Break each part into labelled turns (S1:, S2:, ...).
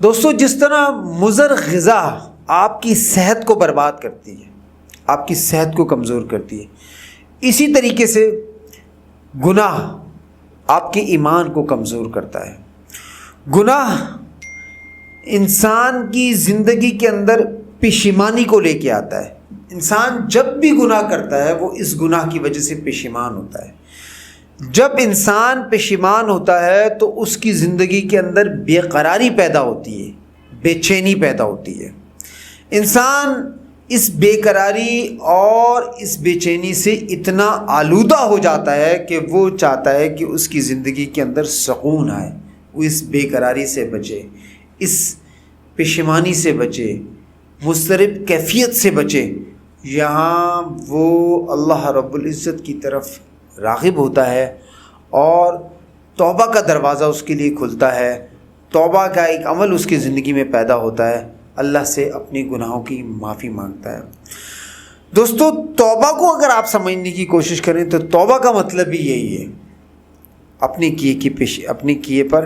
S1: دوستو، جس طرح مضر غذا آپ کی صحت کو برباد کرتی ہے، آپ کی صحت کو کمزور کرتی ہے، اسی طریقے سے گناہ آپ کے ایمان کو کمزور کرتا ہے۔ گناہ انسان کی زندگی کے اندر پشیمانی کو لے کے آتا ہے۔ انسان جب بھی گناہ کرتا ہے وہ اس گناہ کی وجہ سے پشیمان ہوتا ہے۔ جب انسان پشیمان ہوتا ہے تو اس کی زندگی کے اندر بے قراری پیدا ہوتی ہے، بے چینی پیدا ہوتی ہے۔ انسان اس بے قراری اور اس بے چینی سے اتنا آلودہ ہو جاتا ہے کہ وہ چاہتا ہے کہ اس کی زندگی کے اندر سکون آئے، وہ اس بے قراری سے بچے، اس پشیمانی سے بچے، مضطرب کیفیت سے بچے۔ یہاں وہ اللہ رب العزت کی طرف راغب ہوتا ہے اور توبہ کا دروازہ اس کے لیے کھلتا ہے، توبہ کا ایک عمل اس کی زندگی میں پیدا ہوتا ہے، اللہ سے اپنے گناہوں کی معافی مانگتا ہے۔ دوستو، توبہ کو اگر آپ سمجھنے کی کوشش کریں تو توبہ کا مطلب بھی یہی ہے، اپنے کیے پر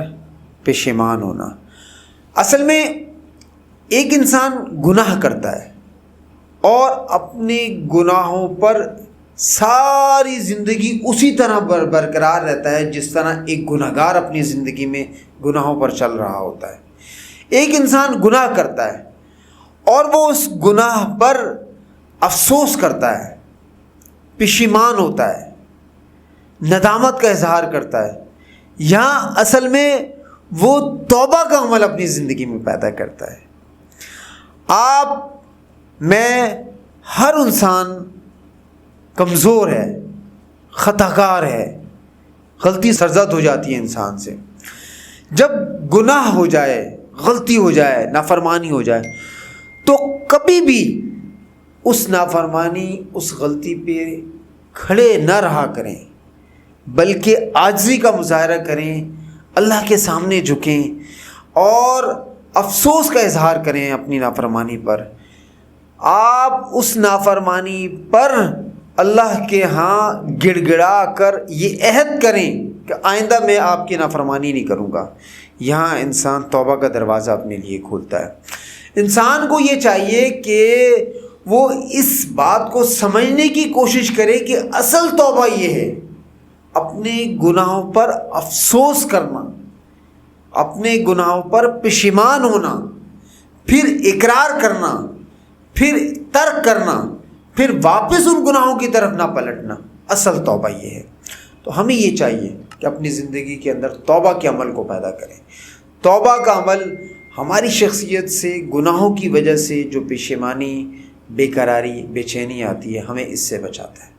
S1: پشیمان ہونا۔ اصل میں ایک انسان گناہ کرتا ہے اور اپنے گناہوں پر ساری زندگی اسی طرح برقرار رہتا ہے جس طرح ایک گناہگار اپنی زندگی میں گناہوں پر چل رہا ہوتا ہے۔ ایک انسان گناہ کرتا ہے اور وہ اس گناہ پر افسوس کرتا ہے، پشیمان ہوتا ہے، ندامت کا اظہار کرتا ہے۔ یہاں اصل میں وہ توبہ کا عمل اپنی زندگی میں پیدا کرتا ہے۔ آپ، میں، ہر انسان کمزور ہے، خطا کار ہے، غلطی سرزد ہو جاتی ہے انسان سے۔ جب گناہ ہو جائے، غلطی ہو جائے، نافرمانی ہو جائے تو کبھی بھی اس نافرمانی، اس غلطی پہ کھڑے نہ رہا کریں، بلکہ عاجزی کا مظاہرہ کریں، اللہ کے سامنے جھکیں اور افسوس کا اظہار کریں اپنی نافرمانی پر۔ آپ اس نافرمانی پر اللہ کے ہاں گڑ گڑا کر یہ عہد کریں کہ آئندہ میں آپ کی نافرمانی نہیں کروں گا۔ یہاں انسان توبہ کا دروازہ اپنے لیے کھولتا ہے۔ انسان کو یہ چاہیے کہ وہ اس بات کو سمجھنے کی کوشش کرے کہ اصل توبہ یہ ہے، اپنے گناہوں پر افسوس کرنا، اپنے گناہوں پر پشیمان ہونا، پھر اقرار کرنا، پھر ترک کرنا، پھر واپس ان گناہوں کی طرف نہ پلٹنا۔ اصل توبہ یہ ہے۔ تو ہمیں یہ چاہیے کہ اپنی زندگی کے اندر توبہ کے عمل کو پیدا کریں۔ توبہ کا عمل ہماری شخصیت سے گناہوں کی وجہ سے جو پشیمانی، بے قراری، بے چینی آتی ہے، ہمیں اس سے بچاتا ہے۔